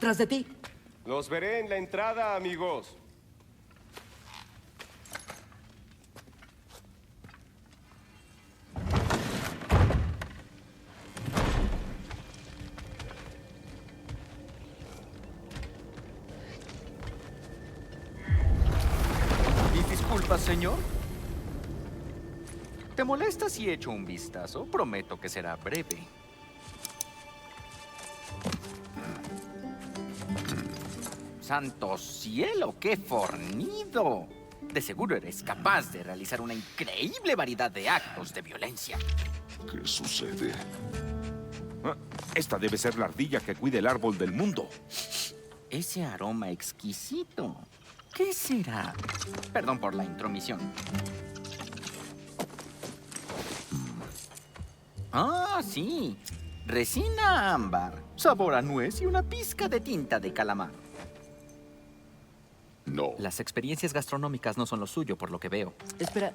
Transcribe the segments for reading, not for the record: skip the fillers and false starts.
Atrás de ti. Los veré en la entrada, amigos. Mis disculpas, señor. ¿Te molesta si echo un vistazo? Prometo que será breve. ¡Santo cielo! ¡Qué fornido! De seguro eres capaz de realizar una increíble variedad de actos de violencia. ¿Qué sucede? Ah, esta debe ser la ardilla que cuida el árbol del mundo. Ese aroma exquisito. ¿Qué será? Perdón por la intromisión. Ah, sí. Resina ámbar, sabor a nuez y una pizca de tinta de calamar. No. Las experiencias gastronómicas no son lo suyo, por lo que veo. Espera,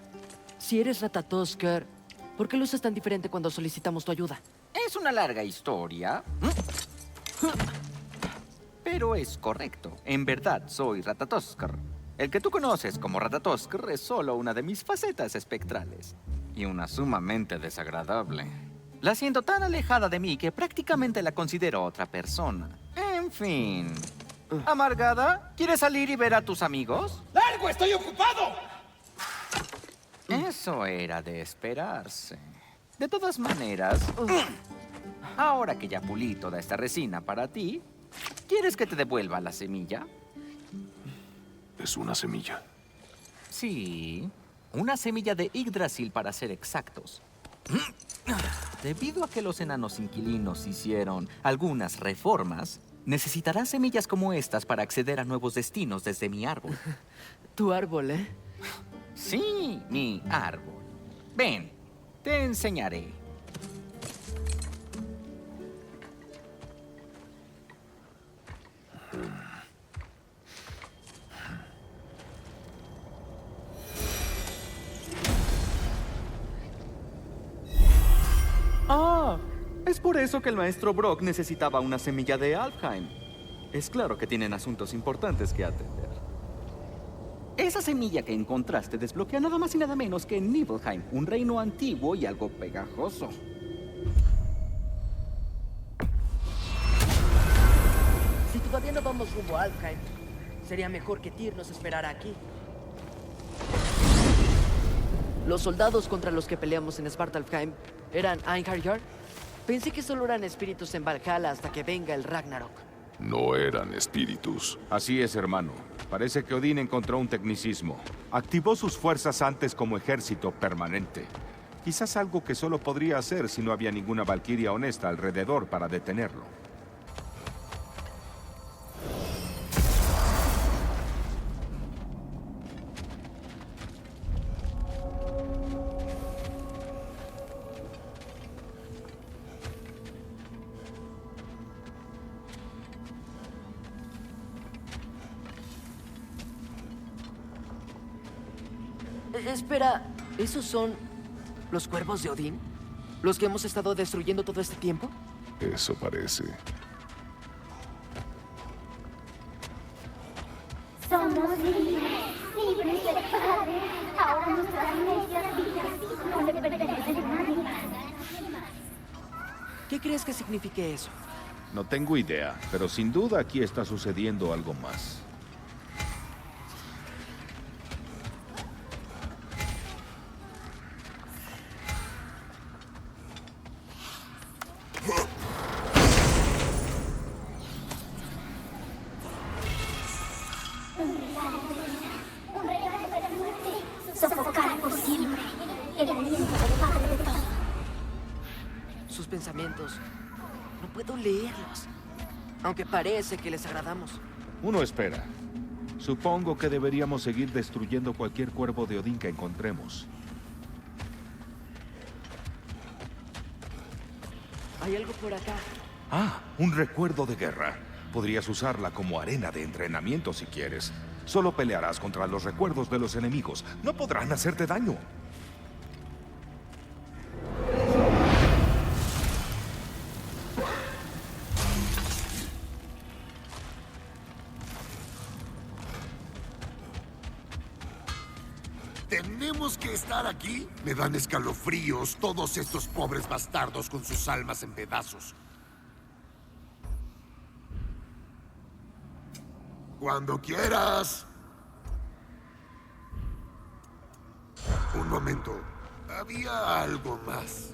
si eres Ratatoskr, ¿por qué luces tan diferente cuando solicitamos tu ayuda? Es una larga historia. Pero es correcto. En verdad, soy Ratatoskr. El que tú conoces como Ratatoskr es solo una de mis facetas espectrales. Y una sumamente desagradable. La siento tan alejada de mí que prácticamente la considero otra persona. En fin. ¿Amargada? ¿Quieres salir y ver a tus amigos? ¡Largo! ¡Estoy ocupado! Eso era de esperarse. De todas maneras, ahora que ya pulí toda esta resina para ti, ¿quieres que te devuelva la semilla? Es una semilla. Sí, una semilla de Yggdrasil para ser exactos. Debido a que los enanos inquilinos hicieron algunas reformas, necesitarás semillas como estas para acceder a nuevos destinos desde mi árbol. Tu árbol, ¿eh? Sí, mi árbol. Ven, te enseñaré. Ah, es por eso que el maestro Brock necesitaba una semilla de Alfheim. Es claro que tienen asuntos importantes que atender. Esa semilla que encontraste desbloquea nada más y nada menos que Nibelheim, un reino antiguo y algo pegajoso. Si todavía no vamos rumbo a Alfheim, sería mejor que Tyr nos esperara aquí. Los soldados contra los que peleamos en Svartalfheim eran Einherjar. Pensé que solo eran espíritus en Valhalla hasta que venga el Ragnarok. No eran espíritus. Así es, hermano. Parece que Odín encontró un tecnicismo. Activó sus fuerzas antes como ejército permanente. Quizás algo que solo podría hacer si no había ninguna valquiria honesta alrededor para detenerlo. Espera, ¿esos son los cuervos de Odín? ¿Los que hemos estado destruyendo todo este tiempo? Eso parece. Somos libres del Padre. Ahora nuestras bellas vidas no le pertenecen a nadie más. ¿Qué crees que signifique eso? No tengo idea, pero sin duda aquí está sucediendo algo más. Un regalo de la muerte. Sofocar por siempre el aliento del Padre de todo. Sus pensamientos. No puedo leerlos. Aunque parece que les agradamos. Uno espera. Supongo que deberíamos seguir destruyendo cualquier cuervo de Odín que encontremos. Hay algo por acá. Ah, un recuerdo de guerra. Podrías usarla como arena de entrenamiento si quieres. Solo pelearás contra los recuerdos de los enemigos. No podrán hacerte daño. ¿Tenemos que estar aquí? Me dan escalofríos todos estos pobres bastardos con sus almas en pedazos. Cuando quieras. Un momento. Había algo más.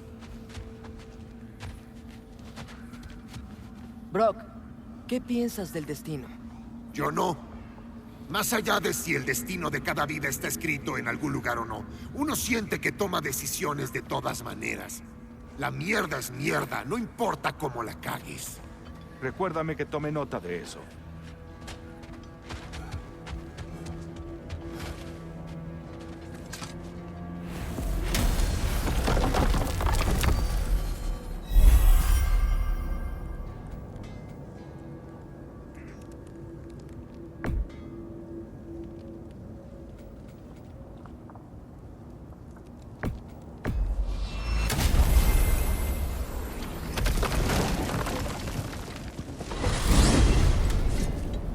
Brock, ¿qué piensas del destino? Yo no. Más allá de si el destino de cada vida está escrito en algún lugar o no, uno siente que toma decisiones de todas maneras. La mierda es mierda, no importa cómo la cagues. Recuérdame que tome nota de eso.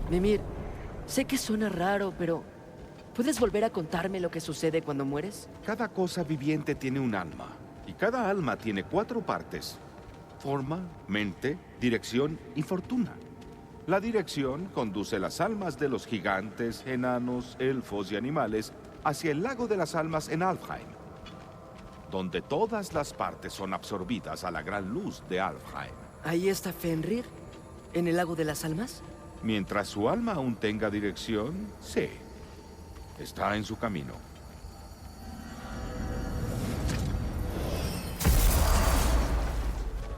Mimir, sé que suena raro, pero ¿puedes volver a contarme lo que sucede cuando mueres? Cada cosa viviente tiene un alma, y cada alma tiene 4 partes: forma, mente, dirección y fortuna. La dirección conduce las almas de los gigantes, enanos, elfos y animales hacia el lago de las almas en Alfheim, donde todas las partes son absorbidas a la gran luz de Alfheim. ¿Ahí está Fenrir? ¿En el lago de las almas? Mientras su alma aún tenga dirección, sí, está en su camino.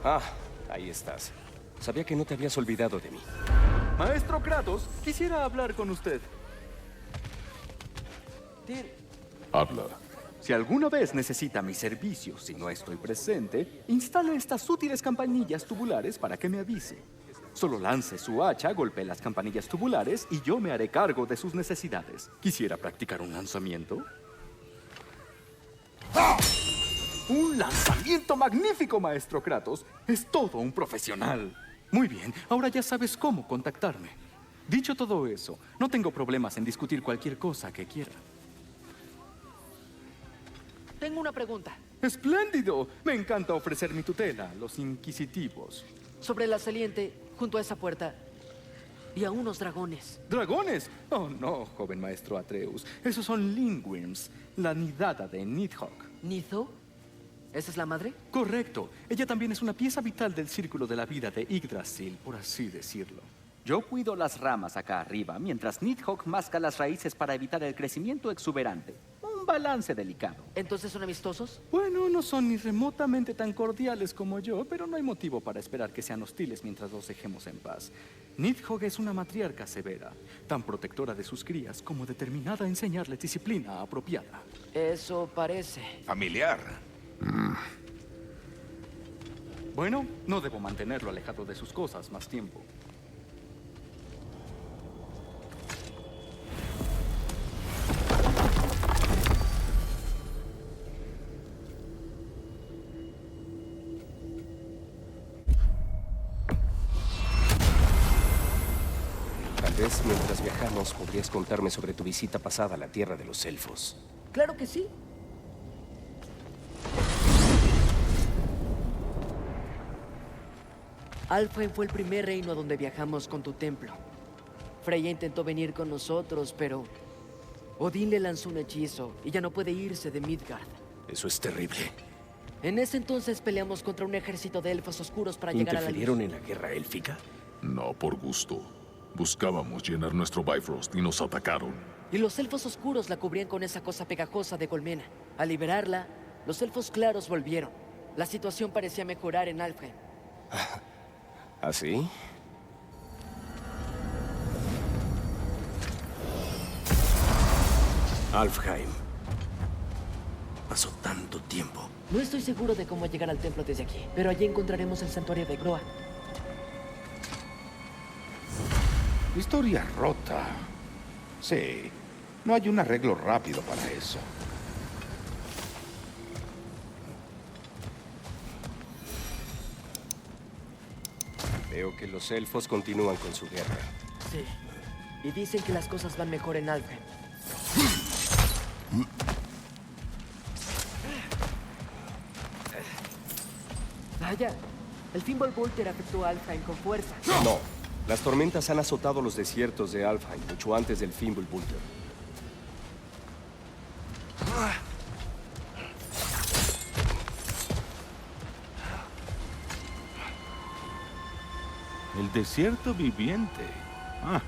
Ah, ahí estás. Sabía que no te habías olvidado de mí. Maestro Kratos, quisiera hablar con usted. Tyr, Habla. Si alguna vez necesita mis servicios y no estoy presente, instale estas útiles campanillas tubulares para que me avise. Solo lance su hacha, golpee las campanillas tubulares y yo me haré cargo de sus necesidades. ¿Quisiera practicar un lanzamiento? ¡Ah! ¡Un lanzamiento magnífico, Maestro Kratos! Es todo un profesional. Muy bien, ahora ya sabes cómo contactarme. Dicho todo eso, no tengo problemas en discutir cualquier cosa que quiera. tengo una pregunta. ¡Espléndido! Me encanta ofrecer mi tutela a los inquisitivos. Sobre la saliente, junto a esa puerta, y a unos dragones. ¿Dragones? Oh, no, joven maestro Atreus. Esos son Lingworms, la nidada de Nidhogg. ¿Nitho? ¿Esa es la madre? Correcto. Ella también es una pieza vital del círculo de la vida de Yggdrasil, por así decirlo. Yo cuido las ramas acá arriba, mientras Nidhogg masca las raíces para evitar el crecimiento exuberante. Un balance delicado. ¿Entonces son amistosos? Bueno, no son ni remotamente tan cordiales como yo, pero no hay motivo para esperar que sean hostiles mientras los dejemos en paz. Nidhogg es una matriarca severa, tan protectora de sus crías como determinada a enseñarles disciplina apropiada. Eso parece. Familiar. Bueno, no debo mantenerlo alejado de sus cosas más tiempo. Tal vez mientras viajamos podrías contarme sobre tu visita pasada a la Tierra de los Elfos. Claro que sí. Alfheim fue el primer reino a donde viajamos con tu templo. Freya intentó venir con nosotros, pero Odín le lanzó un hechizo y ya no puede irse de Midgard. Eso es terrible. En ese entonces peleamos contra un ejército de elfos oscuros para llegar a la luz. ¿Interfirieron en la guerra élfica? No por gusto. Buscábamos llenar nuestro Bifrost y nos atacaron. Y los elfos oscuros la cubrían con esa cosa pegajosa de colmena. Al liberarla, los elfos claros volvieron. La situación parecía mejorar en Alfheim. ¿Ah, sí? Alfheim. Pasó tanto tiempo. No estoy seguro de cómo llegar al templo desde aquí, pero allí encontraremos el santuario de Groa. Historia rota. Sí, no hay un arreglo rápido para eso. Veo que los elfos continúan con su guerra. Sí. Y dicen que las cosas van mejor en Alfheim. Vaya, el Fimbul Volter afectó a Alfheim con fuerza. No. Las tormentas han azotado los desiertos de Alfheim mucho antes del Fimbul Volter. El desierto viviente. Ah,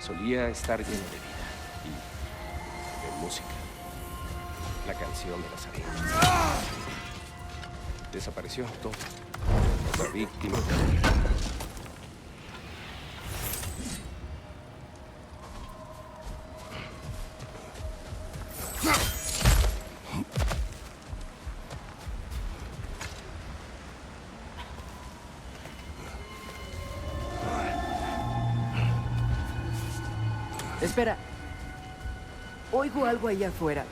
Solía estar lleno de vida y de música. La canción de las arenas. Desapareció todo. La víctima. Espera. Oigo algo ahí afuera.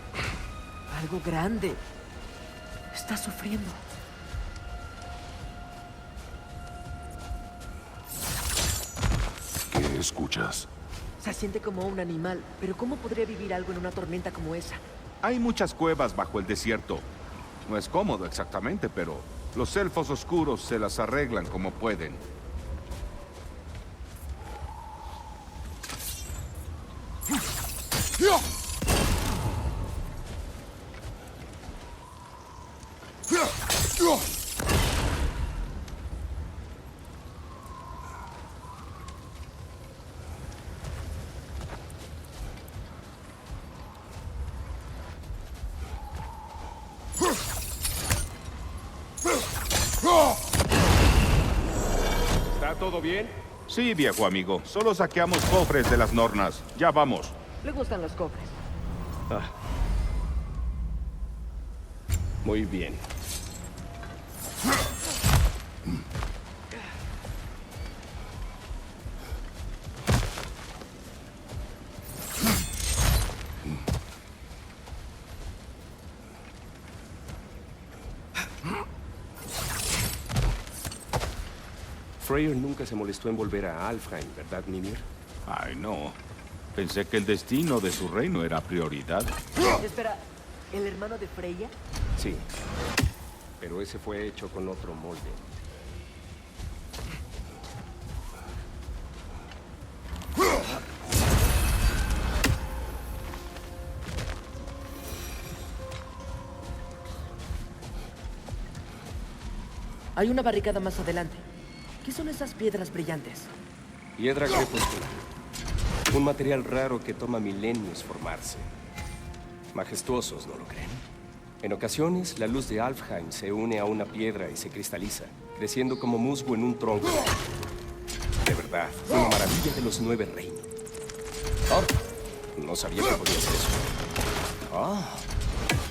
Algo grande. Está sufriendo. ¿Qué escuchas? Se siente como un animal, pero ¿cómo podría vivir algo en una tormenta como esa? hay muchas cuevas bajo el desierto. No es cómodo exactamente, pero los elfos oscuros se las arreglan como pueden. ¿Está todo bien? Sí, viejo amigo. Solo saqueamos cofres de las Nornas. Ya vamos. Le gustan los cofres. Ah. Muy bien. Freyr nunca se molestó en volver a Alfheim, ¿verdad, Mimir? Ay, no. Pensé que el destino de su reino era prioridad. Espera, ¿el hermano de Freya? Sí. Pero ese fue hecho con otro molde. Hay una barricada más adelante. ¿Qué son esas piedras brillantes? Piedra crepuscular. Un material raro que toma milenios formarse. Majestuosos, ¿no lo creen? En ocasiones, la luz de Alfheim se une a una piedra y se cristaliza, creciendo como musgo en un tronco. De verdad, una maravilla de los 9 reinos. Oh, no sabía que podía hacer eso. Ah,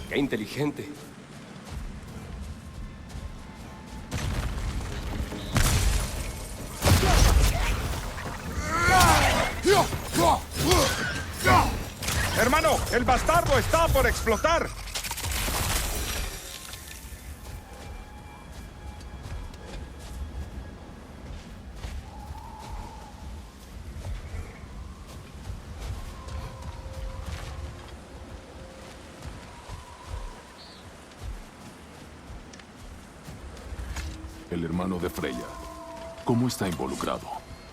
qué inteligente. ¡Hermano! ¡El bastardo está por explotar! El hermano de Freya. ¿Cómo está involucrado?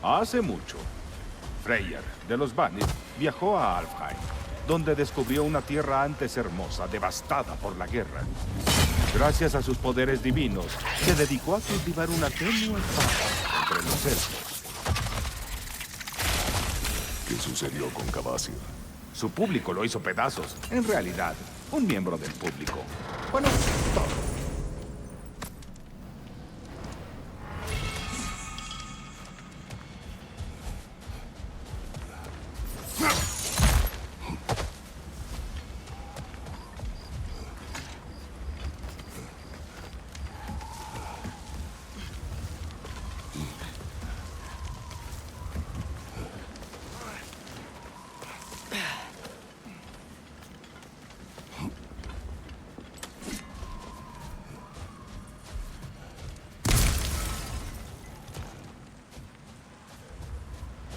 Hace mucho. Freyr, de los Vanir, viajó a Alfheim, donde descubrió una tierra antes hermosa, devastada por la guerra. Gracias a sus poderes divinos, se dedicó a cultivar una tenue paz entre los elfos. ¿Qué sucedió con Kvasir? Su público lo hizo pedazos. En realidad, un miembro del público. Bueno, todo.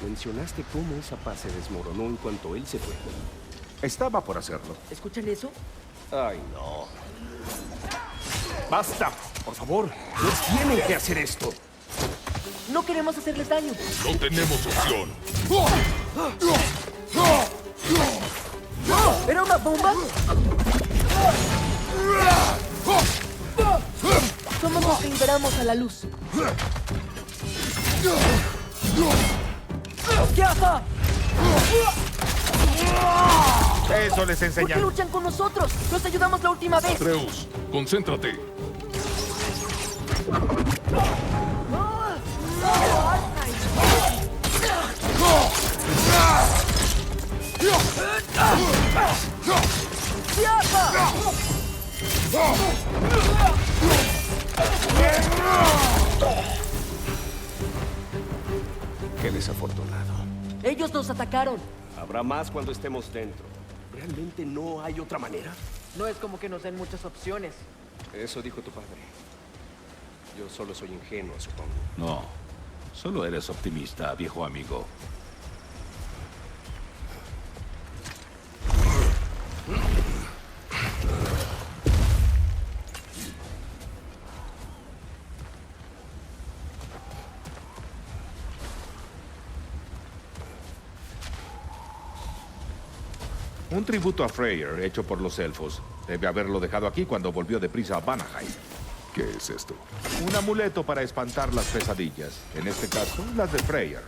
Mencionaste cómo esa paz se desmoronó en cuanto él se fue. Estaba por hacerlo. ¿Escuchan eso? Ay, no. ¡Basta! Por favor, no tienen que hacer esto. No queremos hacerles daño. No tenemos opción. ¿Era una bomba? Somos los que liberamos a la luz. ¡Yaja! Eso les ¿Por enseña. qué luchan con nosotros? ¡Los ayudamos la última vez! Atreus, concéntrate. Qué desafortunado. Ellos nos atacaron. Habrá más cuando estemos dentro. ¿Realmente no hay otra manera? No es como que nos den muchas opciones. Eso dijo tu padre. Yo solo soy ingenuo, supongo. No, solo eres optimista, viejo amigo. Un tributo a Freyr hecho por los elfos. Debe haberlo dejado aquí cuando volvió deprisa a Vanaheim. ¿Qué es esto? Un amuleto para espantar las pesadillas. En este caso, las de Freyr.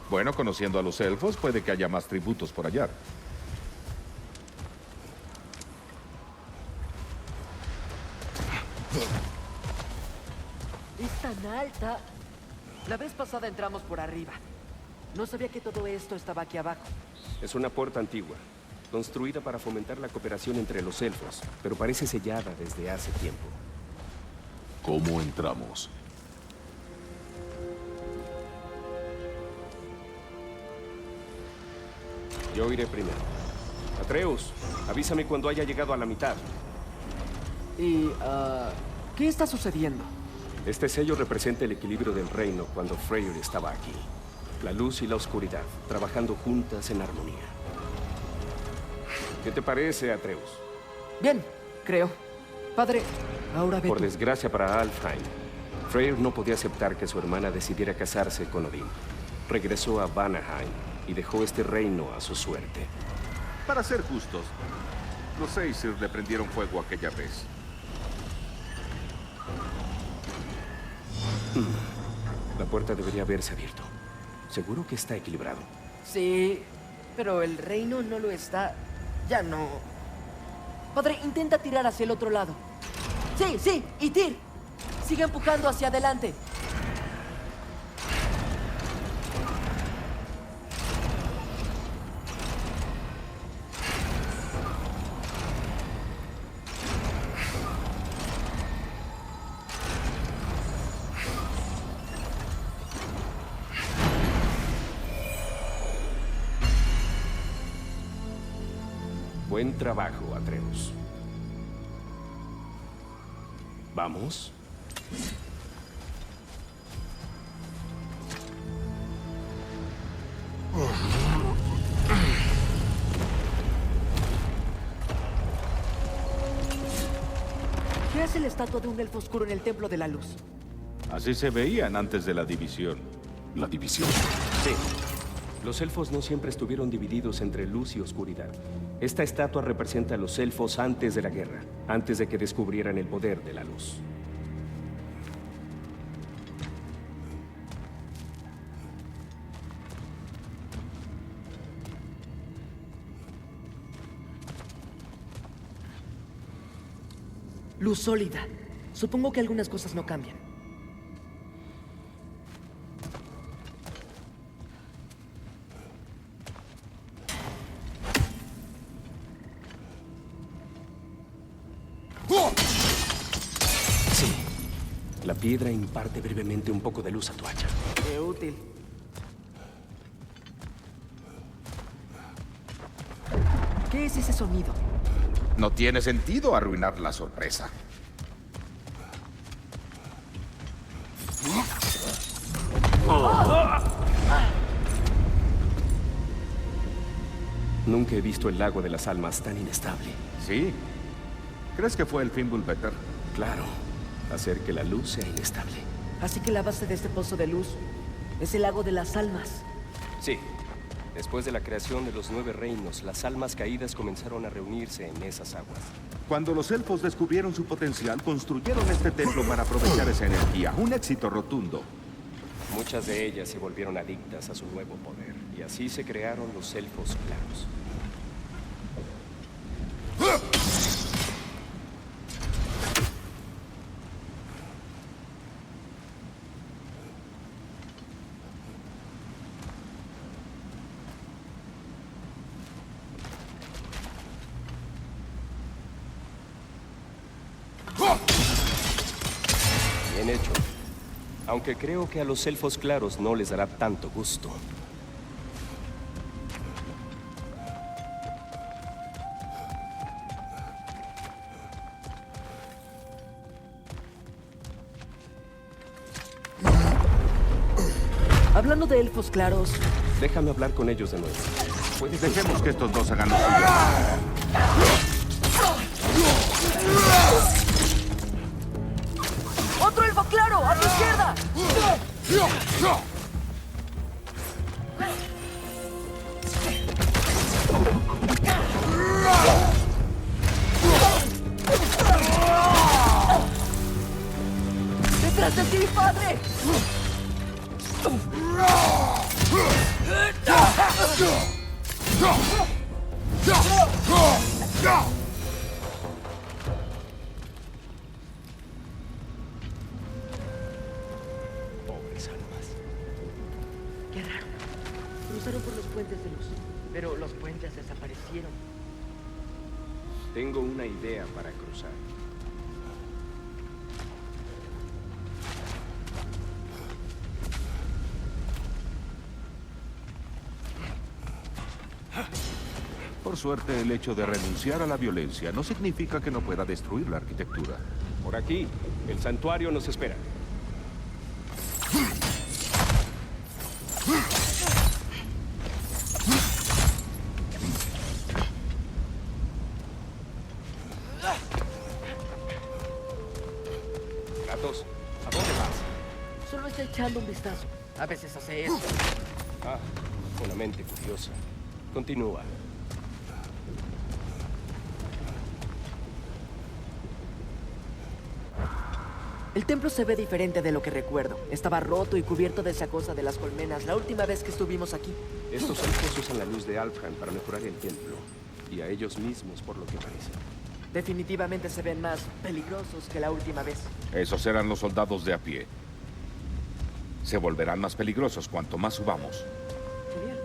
Bueno, conociendo a los elfos, puede que haya más tributos por allá. Es tan alta. La vez pasada entramos por arriba. No sabía que todo esto estaba aquí abajo. Es una puerta antigua, construida para fomentar la cooperación entre los elfos, pero parece sellada desde hace tiempo. ¿Cómo entramos? Yo iré primero. Atreus, avísame cuando haya llegado a la mitad. ¿Y qué está sucediendo? Este sello representa el equilibrio del reino cuando Freyr estaba aquí. La luz y la oscuridad, trabajando juntas en armonía. ¿Qué te parece, Atreus? Bien, creo. Padre, ahora ve Por tú. desgracia para Alfheim, Freyr no podía aceptar que su hermana decidiera casarse con Odín. Regresó a Vanaheim y dejó este reino a su suerte. Para ser justos, los Aesir le prendieron fuego aquella vez. La puerta debería haberse abierto. Seguro que está equilibrado. Sí, pero el reino no lo está. Ya no. Padre, intenta tirar hacia el otro lado. Sí, sí, y tir. Sigue empujando hacia adelante. Buen trabajo, Atreus. ¿Vamos? ¿Qué hace la estatua de un elfo oscuro en el Templo de la Luz? Así se veían antes de la división. La división. Sí. Los elfos no siempre estuvieron divididos entre luz y oscuridad. Esta estatua representa a los elfos antes de la guerra, antes de que descubrieran el poder de la luz. Luz sólida. Supongo que algunas cosas no cambian. Sí. La piedra imparte brevemente un poco de luz a tu hacha. Qué útil. ¿Qué es ese sonido? No tiene sentido arruinar la sorpresa. Nunca he visto el lago de las almas tan inestable. ¿Sí? ¿Crees que fue el Fimbulvetter? Claro. Hacer que la luz sea inestable. Así que la base de este pozo de luz es el lago de las almas. Sí. Después de la creación de los 9 reinos, las almas caídas comenzaron a reunirse en esas aguas. Cuando los elfos descubrieron su potencial, construyeron este templo para aprovechar esa energía. Un éxito rotundo. Muchas de ellas se volvieron adictas a su nuevo poder, y así se crearon los elfos claros. Bien hecho. Aunque creo que a los elfos claros no les dará tanto gusto. Hablando de elfos claros, Déjame hablar con ellos de nuevo. Dejemos que estos dos hagan lo suyo. ¡otro elfo claro! ¡A tu izquierda! ¡Detrás de ti, padre! Pobres almas. Qué raro. Cruzaron por los puentes de luz, pero los puentes desaparecieron. Tengo una idea para cruzar. Por suerte, el hecho de renunciar a la violencia no significa que no pueda destruir la arquitectura. Por aquí, el santuario nos espera. Kratos, ¿a dónde vas? Solo está echando un vistazo. A veces hace eso. Ah, una mente curiosa. Continúa. El templo se ve diferente de lo que recuerdo. Estaba roto y cubierto de esa cosa de las colmenas la última vez que estuvimos aquí. Estos elfos usan la luz de Alfheim para mejorar el templo. Y a ellos mismos, por lo que parece. Definitivamente se ven más peligrosos que la última vez. Esos eran los soldados de a pie. Se volverán más peligrosos cuanto más subamos. Genial.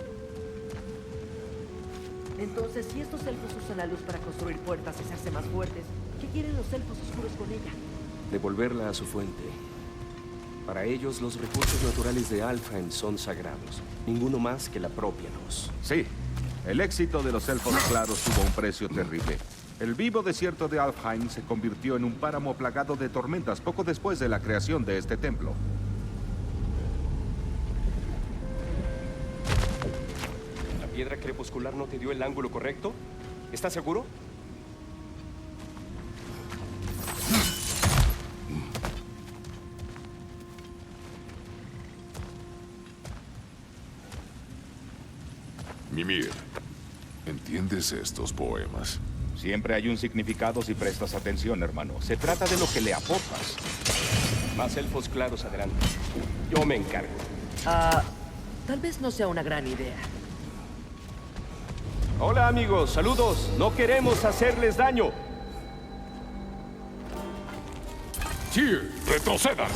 Entonces, si estos elfos usan la luz para construir puertas y hacerse más fuertes, ¿qué quieren los elfos oscuros con ella? Devolverla a su fuente. Para ellos, los recursos naturales de Alfheim son sagrados. Ninguno más que la propia luz. Sí, el éxito de los elfos claros tuvo un precio terrible. El vivo desierto de Alfheim se convirtió en un páramo plagado de tormentas poco después de la creación de este templo. ¿La piedra crepuscular no te dio el ángulo correcto? ¿Estás seguro? Mimir, ¿entiendes estos poemas? Siempre hay un significado si prestas atención, hermano. Se trata de lo que le aportas. Más elfos claros adelante. Yo me encargo. Tal vez no sea una gran idea. Hola amigos, saludos. No queremos hacerles daño. ¡Tyr, retrocedan!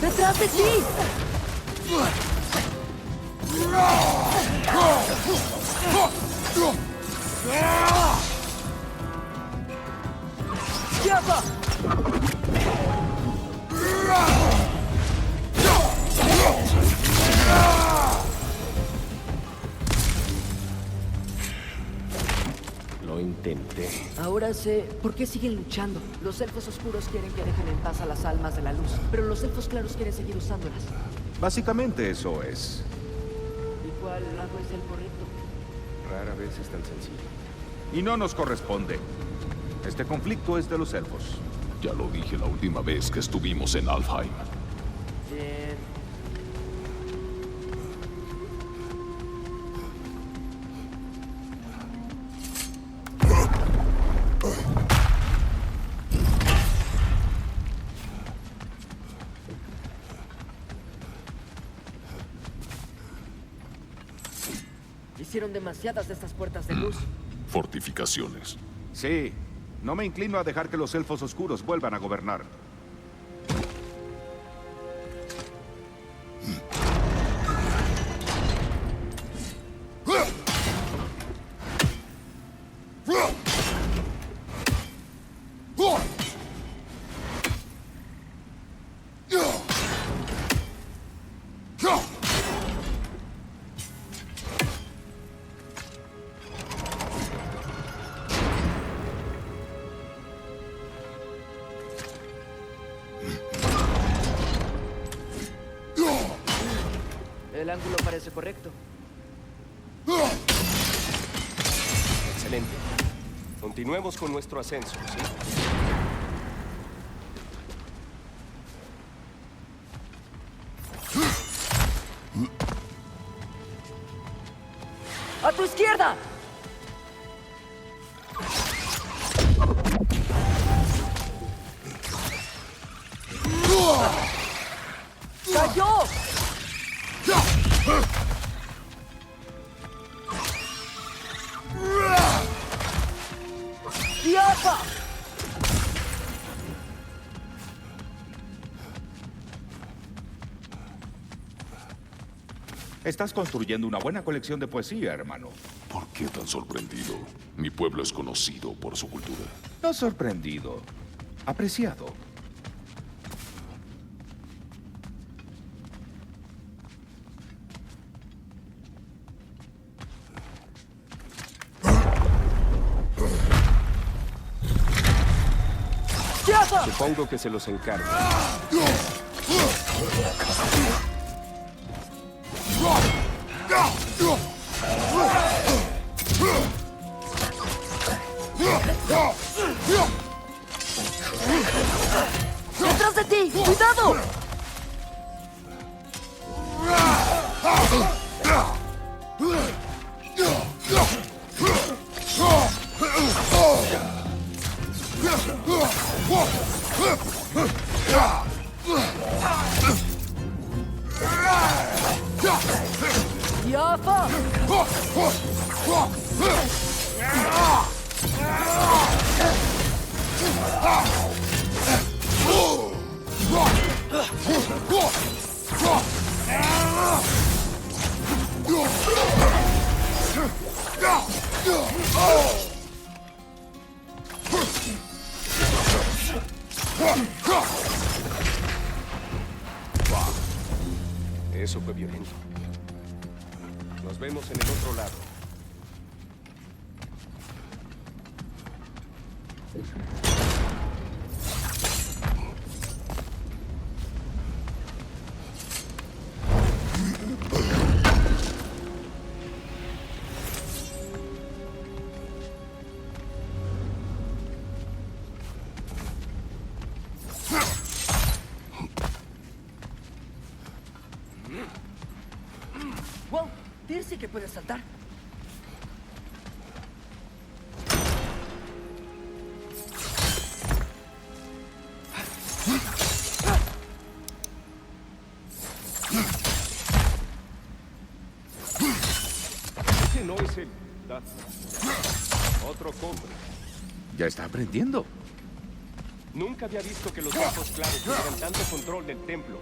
¡Detrás de ti! ¡Llama! Lo intenté. Ahora sé por qué siguen luchando. Los elfos oscuros quieren que dejen en paz a las almas de la luz, pero los elfos claros quieren seguir usándolas. Básicamente eso es. ¿Y cuál lado es el correcto? Rara vez es tan sencillo. Y no nos corresponde. Este conflicto es de los elfos. Ya lo dije la última vez que estuvimos en Alfheim. Bien. Hicieron demasiadas de estas puertas de luz. Fortificaciones. Sí, no me inclino a dejar que los elfos oscuros vuelvan a gobernar. El ángulo parece correcto. Excelente. Continuemos con nuestro ascenso, ¿sí? ¡A tu izquierda! ¡Cayó! ¡Diapa! Estás construyendo una buena colección de poesía, hermano. ¿Por qué tan sorprendido? Mi pueblo es conocido por su cultura. No sorprendido. Apreciado. Supongo que se los encargo. ¡Detrás de ti! ¡Cuidado! ¡Yafa! Eso fue violento. Nos vemos en el otro lado. ¡Wow! Tyr sí que puede saltar. Ese no es el... Otro hombre. Ya está aprendiendo. Nunca había visto que los elfos claros tuvieran tanto control del templo.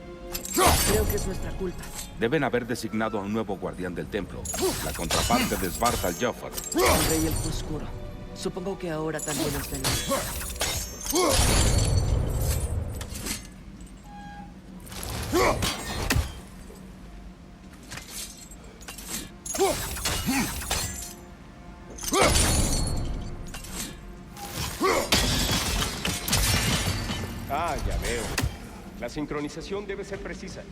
Creo que es nuestra culpa. Deben haber designado a un nuevo guardián del templo. La contraparte de Svartal Jafar. El rey elfo oscuro. Supongo que ahora también está en él. Ah, ya veo. La sincronización debe ser precisa.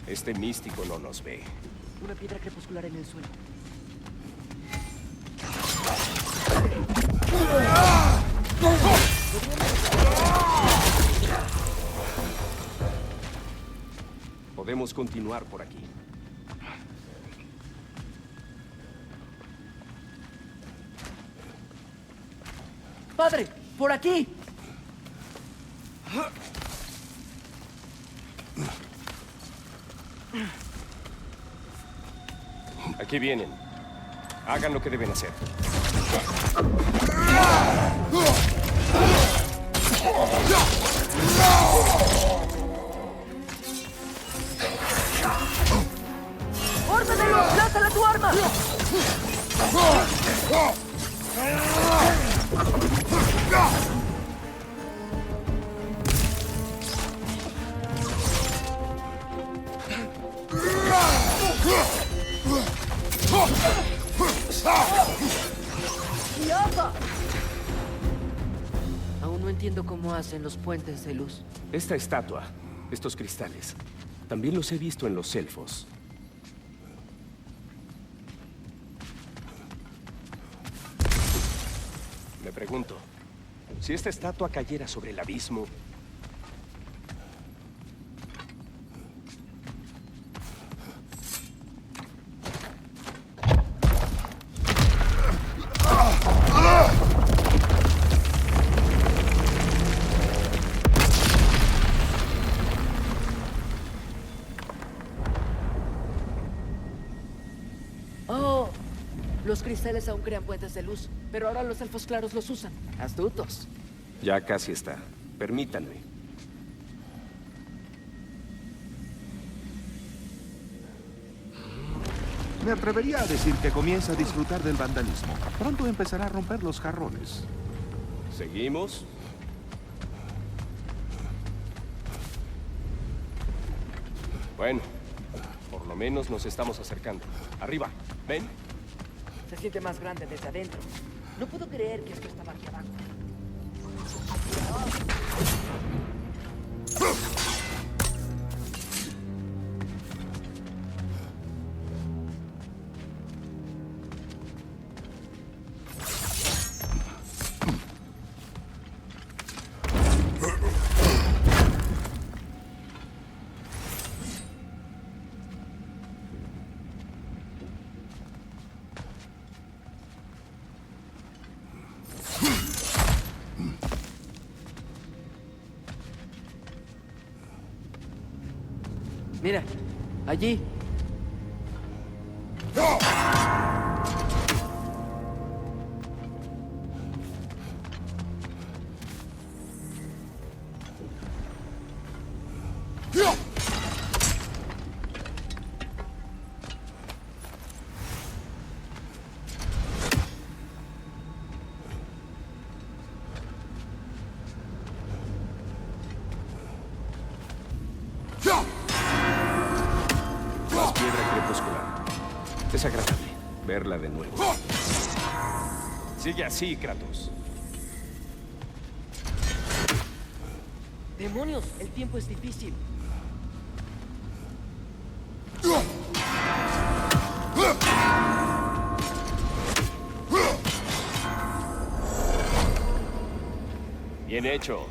Este místico no nos ve. Una piedra crepuscular en el suelo. Podemos continuar por aquí. ¡Padre! ¡Por aquí! Aquí vienen. Hagan lo que deben hacer. ¡Órdenelo! ¡Lánzala tu arma! ¡Yapa! Aún no entiendo cómo hacen los puentes de luz. Esta estatua, estos cristales, también los he visto en los elfos. Me pregunto, si esta estatua cayera sobre el abismo, los cristales aún crean puentes de luz, pero ahora los elfos claros los usan. Astutos. ya casi está. Permítanme. Me atrevería a decir que comienza a disfrutar del vandalismo. Pronto empezará a romper los jarrones. ¿Seguimos? Bueno, por lo menos nos estamos acercando. Arriba, ven. Se siente más grande desde adentro. No puedo creer que esto estaba aquí abajo. Mira, allí. Es agradable verla de nuevo. Sigue así, Kratos. ¡Demonios! El tiempo es difícil. Bien hecho.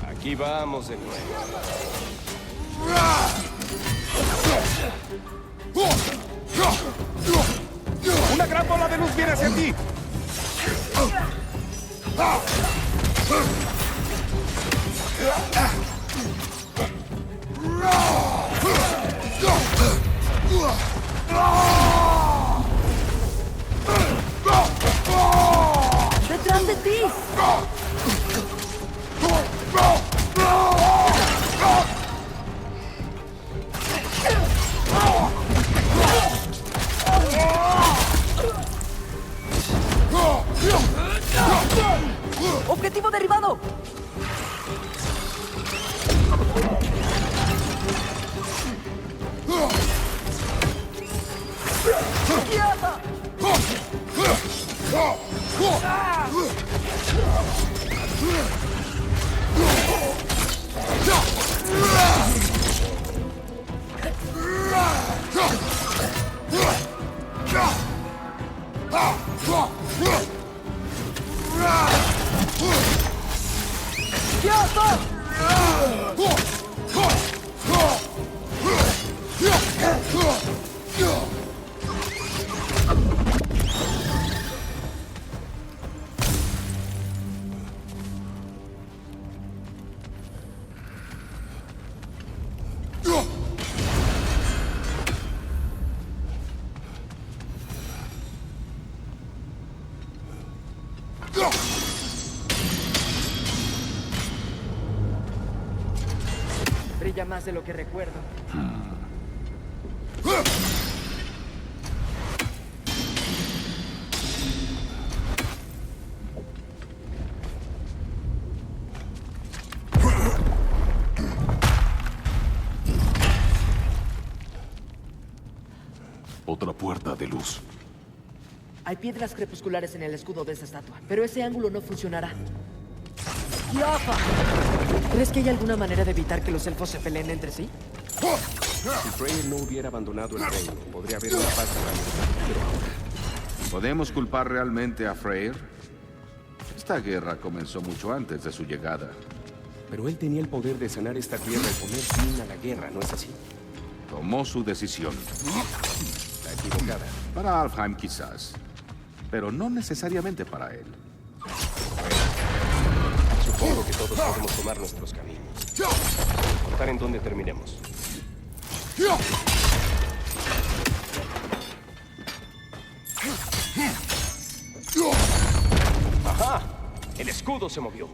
Aquí vamos de nuevo. ¡Una gran bola de luz viene hacia ti! ¡Detrás de ti! ¡Objetivo derribado! Brilla más de lo que recuerdo. Otra puerta de luz. Hay piedras crepusculares en el escudo de esa estatua, pero ese ángulo no funcionará. ¡Yafa! ¿Crees que hay alguna manera de evitar que los elfos se peleen entre sí? Si Freyr no hubiera abandonado el reino, podría haber una paz durante. Pero ahora, ¿Podemos culpar realmente a Freyr? Esta guerra comenzó mucho antes de su llegada. pero él tenía el poder de sanar esta tierra y poner fin a la guerra, ¿no es así? Tomó su decisión. La equivocada. Para Alfheim quizás, pero no necesariamente para él. Supongo que todos podemos tomar nuestros caminos. Sin importar en dónde terminemos. ¡Ajá! El escudo se movió.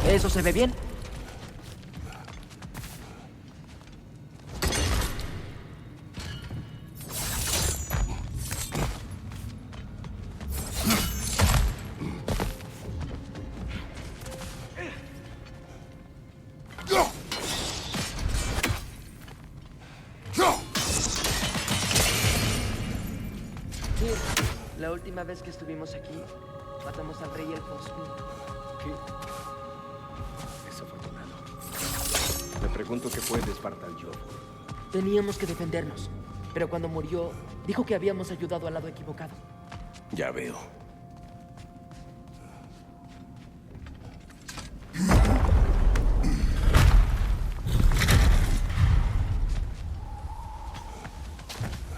¿Eso se ve bien? Sí, la última vez que estuvimos aquí, matamos al rey elfo oscuro. ¿Qué? Desafortunado. Me pregunto qué fue de Spartan Job. Teníamos que defendernos, pero cuando murió, dijo que habíamos ayudado al lado equivocado. Ya veo.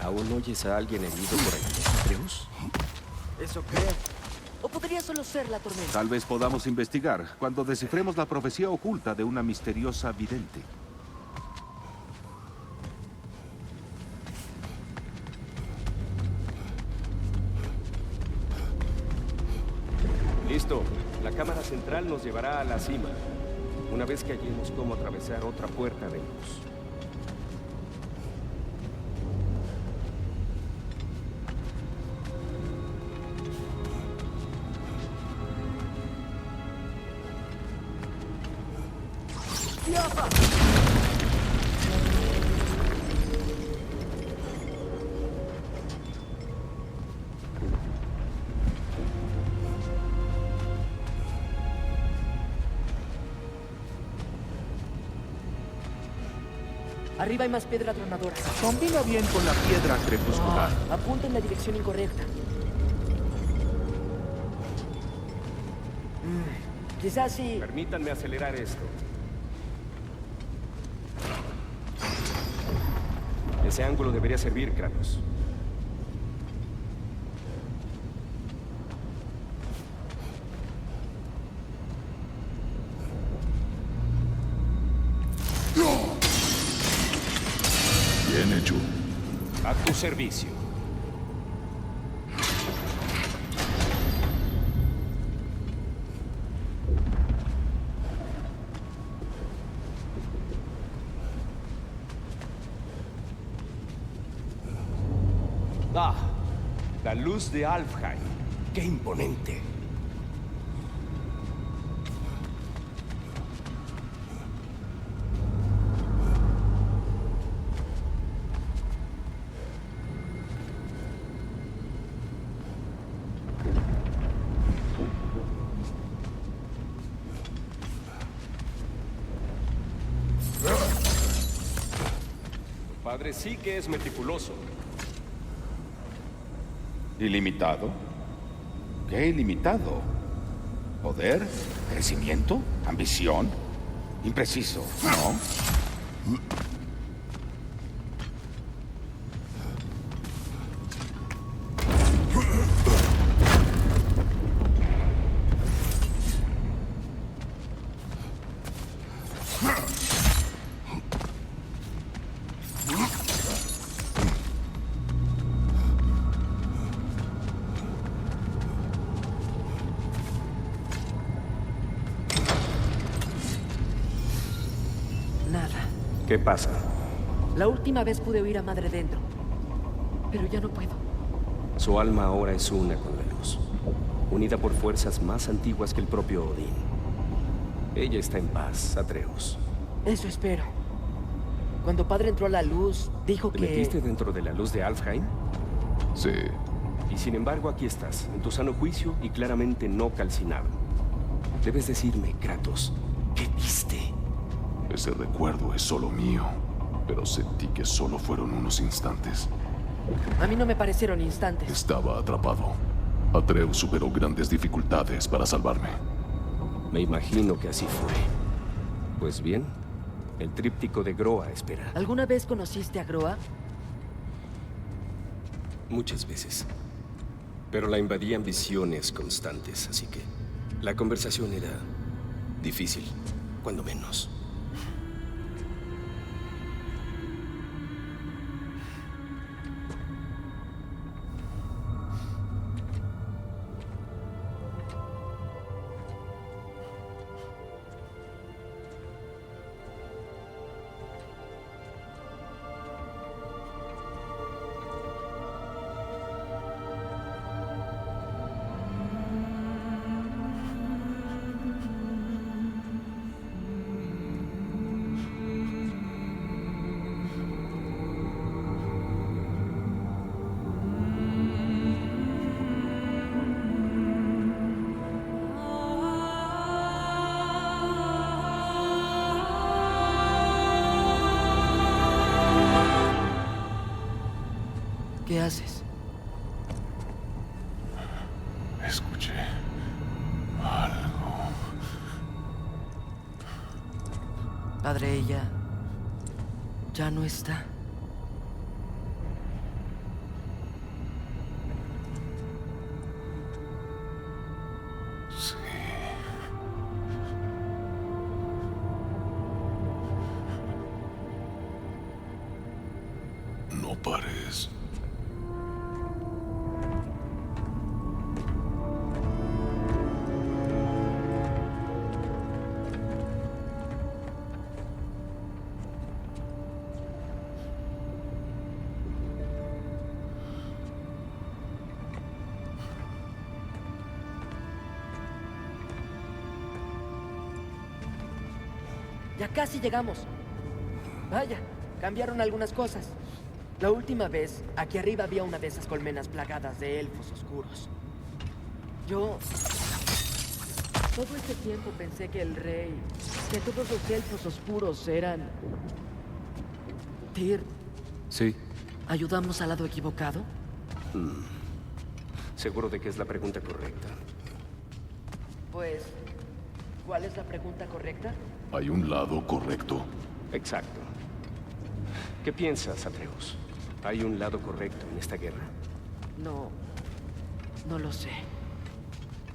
¿Aún oyes a alguien herido por ahí, Atreus? Eso creo. O podría solo ser la tormenta. Tal vez podamos investigar cuando descifremos la profecía oculta de una misteriosa vidente. Listo. La cámara central nos llevará a la cima. Una vez que hallemos cómo atravesar otra puerta de luz. Arriba hay más piedra tronadora. Combina bien con la piedra crepuscular. Apunta en la dirección incorrecta. Quizás sí. Permítanme acelerar esto. Ese ángulo debería servir, Kratos. Bien hecho. A tu servicio. Ah, la luz de Alfheim. ¡Qué imponente! Tu padre sí que es meticuloso. ¿Ilimitado? ¿Qué ilimitado? ¿Poder? ¿Crecimiento? ¿Ambición? Impreciso, ¿no? Nada. ¿Qué pasa? La última vez pude oír a Madre dentro. Pero ya no puedo. Su alma ahora es una con la luz, unida por fuerzas más antiguas que el propio Odín. Ella está en paz, Atreus. Eso espero. Cuando Padre entró a la luz, dijo ¿Te que... metiste dentro de la luz de Alfheim? Sí. Y sin embargo aquí estás, en tu sano juicio y claramente no calcinado. Debes decirme, Kratos, ¿qué viste? Ese recuerdo es solo mío, pero sentí que solo fueron unos instantes. A mí no me parecieron instantes. Estaba atrapado. Atreus superó grandes dificultades para salvarme. Me imagino que así fue. Pues bien, el tríptico de Groa espera. ¿Alguna vez conociste a Groa? Muchas veces. Pero la invadían visiones constantes, así que la conversación era difícil, cuando menos. ¿Qué haces? Escuché algo. Padre, ella... ya no está. Sí. No pares. Ya casi llegamos. Vaya, cambiaron algunas cosas. La última vez, aquí arriba había una de esas colmenas plagadas de elfos oscuros. Yo... todo este tiempo pensé que el rey... que todos los elfos oscuros eran... Tyr, Sí. ¿ayudamos al lado equivocado? Seguro de que es la pregunta correcta. Pues... ¿cuál es la pregunta correcta? ¿Hay un lado correcto? Exacto. ¿Qué piensas, Atreus? ¿Hay un lado correcto en esta guerra? No... no lo sé.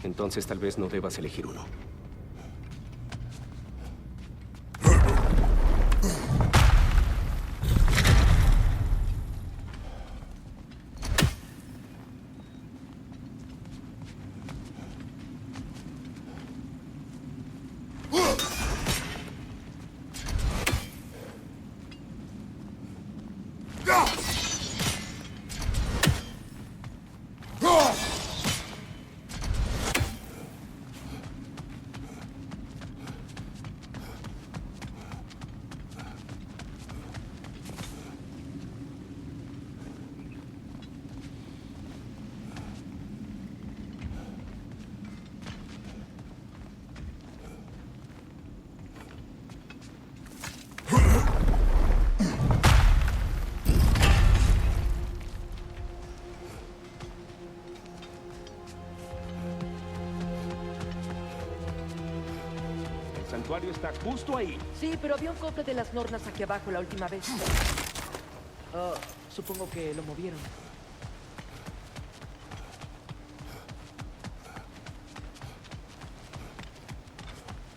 Entonces tal vez no debas elegir uno. El santuario está justo ahí. Sí, pero había un cofre de las Nornas aquí abajo la última vez. Ah, supongo que lo movieron.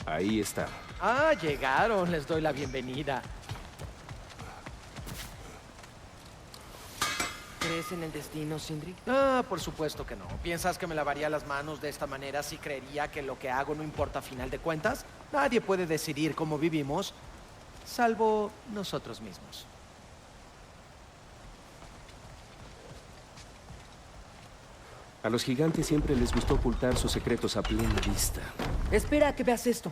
Ahí está. Ah, llegaron. Les doy la bienvenida. ¿Crees en el destino, Sindri? Ah, por supuesto que no. ¿Piensas que me lavaría las manos de esta manera si creería que lo que hago no importa a final de cuentas? Nadie puede decidir cómo vivimos, salvo nosotros mismos. A los gigantes siempre les gustó ocultar sus secretos a plena vista. Espera a que veas esto.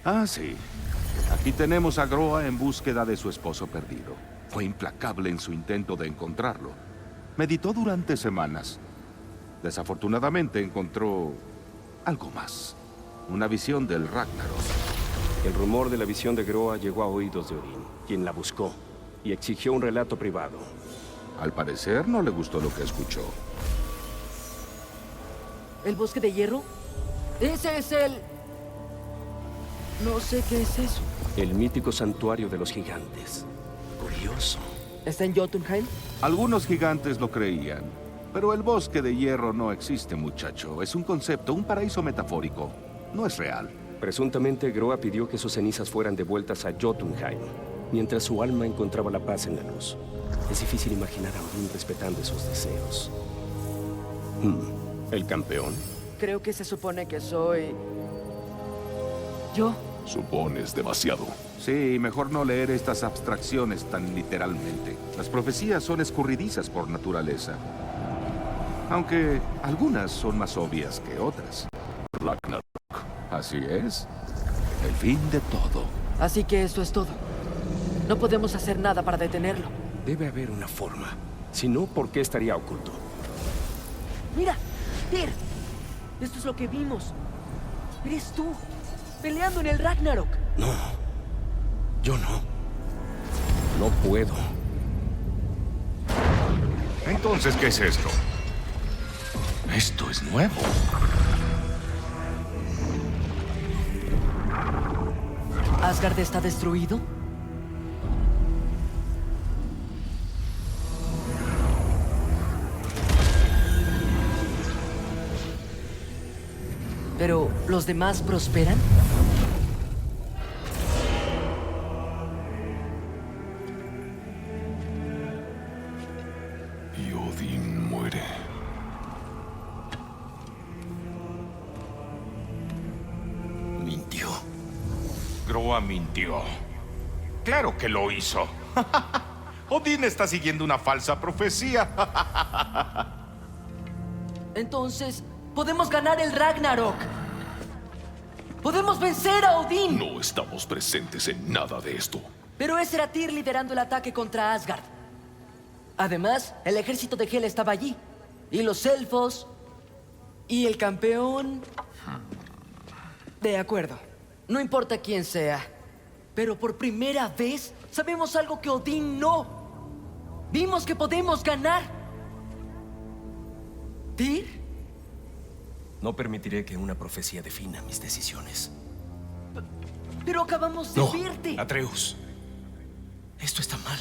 Ah, sí. Aquí tenemos a Groa en búsqueda de su esposo perdido. Fue implacable en su intento de encontrarlo. Meditó durante semanas. Desafortunadamente encontró algo más. Una visión del Ragnarok. El rumor de la visión de Groa llegó a oídos de Odín, quien la buscó y exigió un relato privado. Al parecer no le gustó lo que escuchó. ¿El bosque de hierro? Ese es el... no sé qué es eso. El mítico santuario de los gigantes. Curioso. ¿Está en Jotunheim? Algunos gigantes lo creían. Pero el bosque de hierro no existe, muchacho. Es un concepto, un paraíso metafórico. No es real. Presuntamente, Groa pidió que sus cenizas fueran devueltas a Jotunheim, mientras su alma encontraba la paz en la luz. Es difícil imaginar a Odín respetando esos deseos. ¿El campeón? Creo que se supone que soy... yo. Supones demasiado. Sí, mejor no leer estas abstracciones tan literalmente. Las profecías son escurridizas por naturaleza. Aunque algunas son más obvias que otras. Ragnarok. Así es. El fin de todo. Así que eso es todo. No podemos hacer nada para detenerlo. Debe haber una forma. Si no, ¿por qué estaría oculto? ¡Mira! ¡Tyr! Esto es lo que vimos. Eres tú, peleando en el Ragnarok. No. Yo no. No puedo. Entonces, ¿qué es esto? Esto es nuevo. ¿Asgard está destruido? ¿Pero los demás prosperan? Groa mintió. Claro que lo hizo. Odín está siguiendo una falsa profecía. Entonces, podemos ganar el Ragnarok. ¡Podemos vencer a Odín! No estamos presentes en nada de esto. Pero ese era Tyr liderando el ataque contra Asgard. Además, el ejército de Hel estaba allí. Y los elfos. Y el campeón. De acuerdo. No importa quién sea. Pero por primera vez sabemos algo que Odín no. Vimos que podemos ganar. ¿Tyr? No permitiré que una profecía defina mis decisiones. Pero acabamos de verte. Atreus. Esto está mal.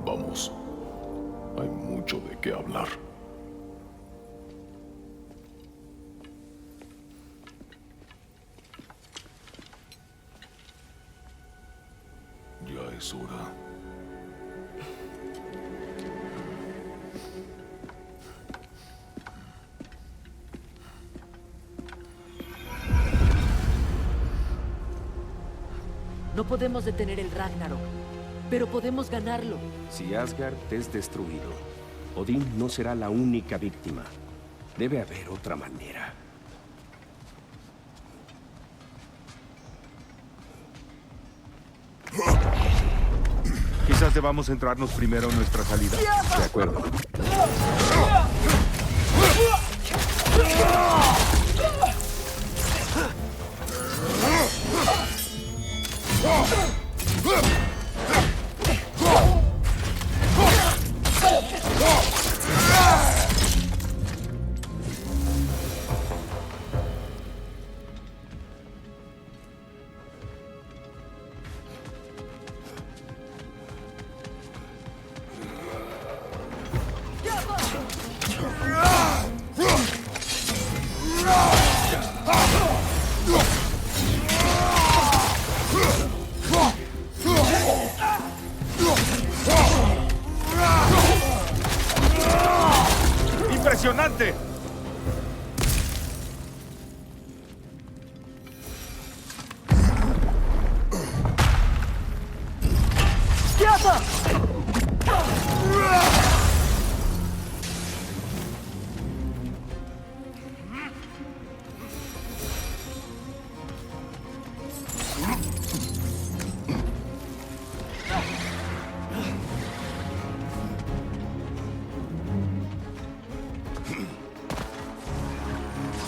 Vamos. Hay mucho de qué hablar. Ya es hora. No podemos detener el Ragnarok, pero podemos ganarlo. Si Asgard es destruido, Odín no será la única víctima. Debe haber otra manera. Quizás debamos centrarnos primero en nuestra salida. De acuerdo. ¡Impresionante!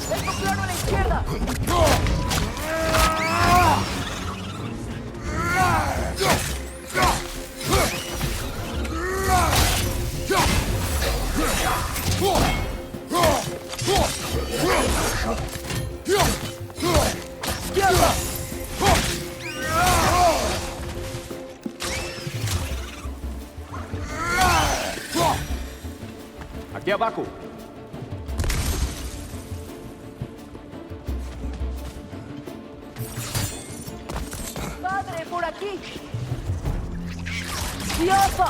¡Vengo claro a la izquierda! ¡Izquierda! Aquí abajo. ¡Padre, por aquí! ¡Diapa!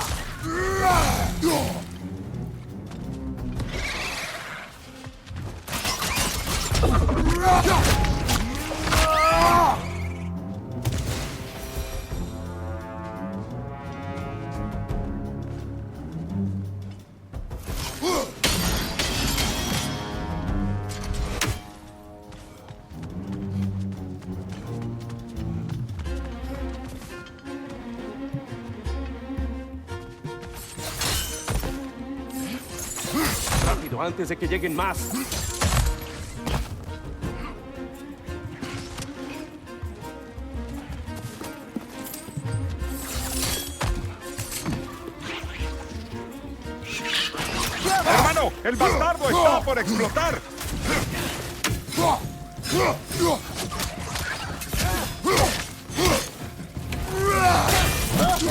Rápido, antes de que lleguen más. ¡Hermano! ¡El bastardo está por explotar!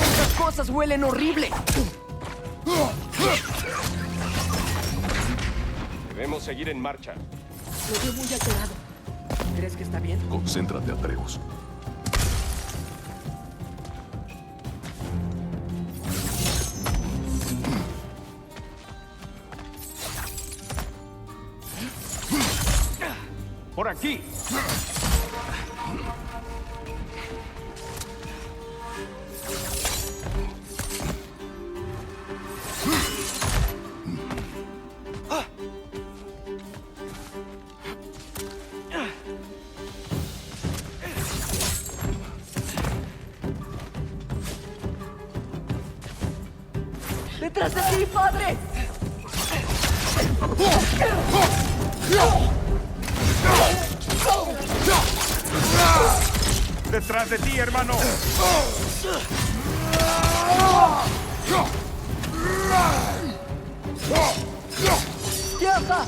¡Estas cosas huelen horrible! Debemos seguir en marcha. Lo veo muy alterado. ¿Crees que está bien? Concéntrate, Atreus. ¡Por aquí! ¡Detrás de ti, padre! ¡Detrás de ti, hermano! ¡Tierra!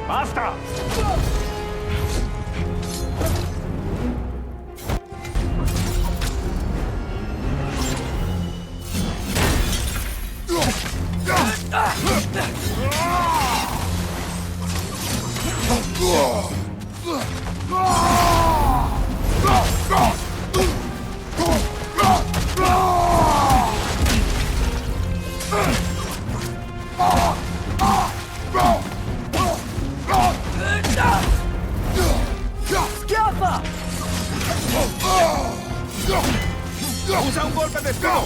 ¡Basta! ¡Usa un golpe de escudo!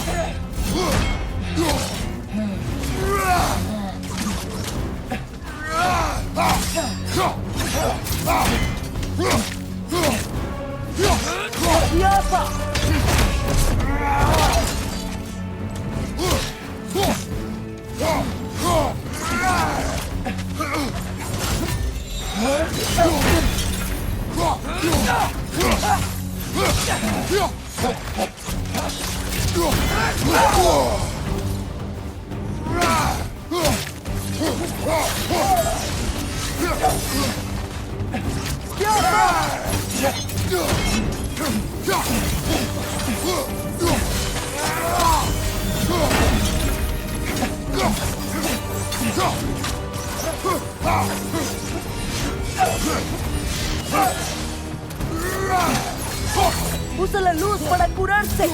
¡Usa la luz para curarse!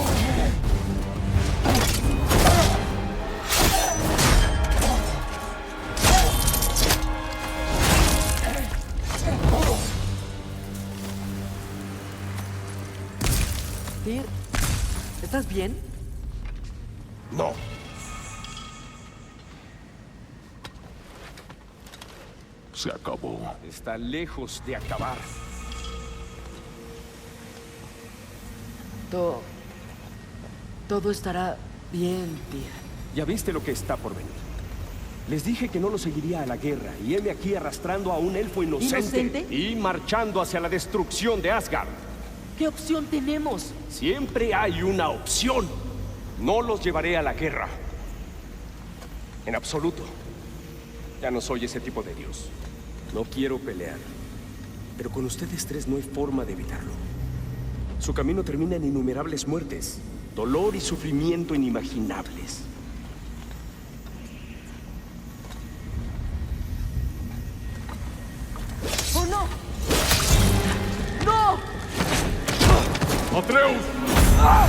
Tyr, ¿estás bien? No. Se acabó. Está lejos de acabar. Todo estará bien, Tyr. Ya viste lo que está por venir. Les dije que no lo seguiría a la guerra, y heme aquí arrastrando a un elfo inocente. ¿Inocente? Y marchando hacia la destrucción de Asgard. ¿Qué opción tenemos? Siempre hay una opción. No los llevaré a la guerra. En absoluto. Ya no soy ese tipo de dios. No quiero pelear. Pero con ustedes tres no hay forma de evitarlo. Su camino termina en innumerables muertes, dolor y sufrimiento inimaginables. ¡Oh, no! ¡No! ¡Atreus!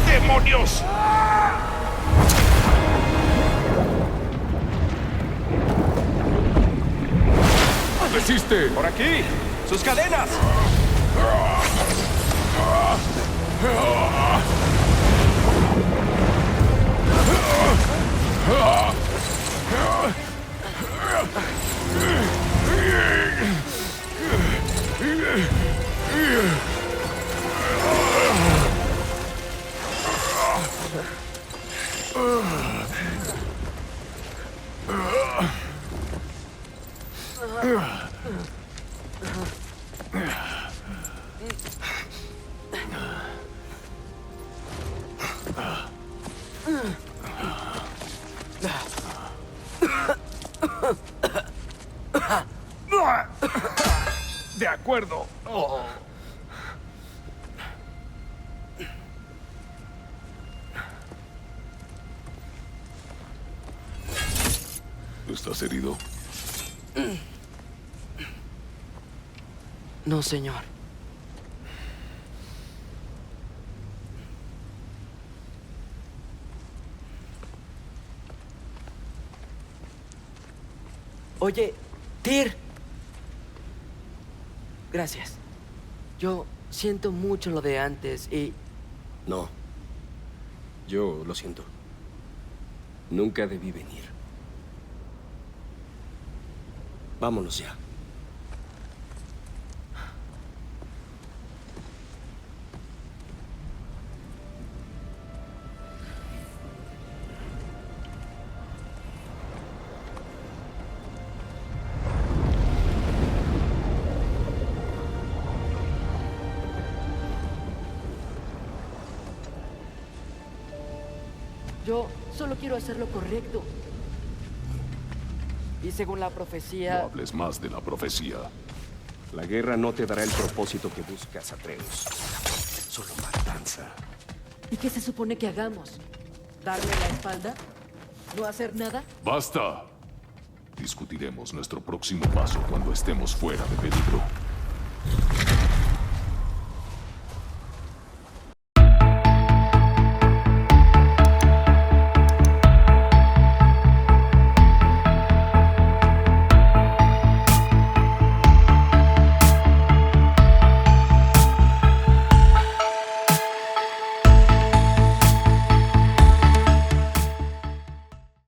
¡Demonios! ¡Resiste! ¡Por aquí! ¡Sus cadenas! De acuerdo. ¿Estás herido? No, señor. Oye, Tyr. Gracias. Yo siento mucho lo de antes y... No. Yo lo siento. Nunca debí venir. Vámonos ya. Yo solo quiero hacer lo correcto. Y según la No profecía... hables más de la profecía. La guerra no te dará el propósito que buscas, Atreus. Solo matanza. ¿Y qué se supone que hagamos? ¿Darle la espalda? ¿No hacer nada? ¡Basta! Discutiremos nuestro próximo paso cuando estemos fuera de peligro.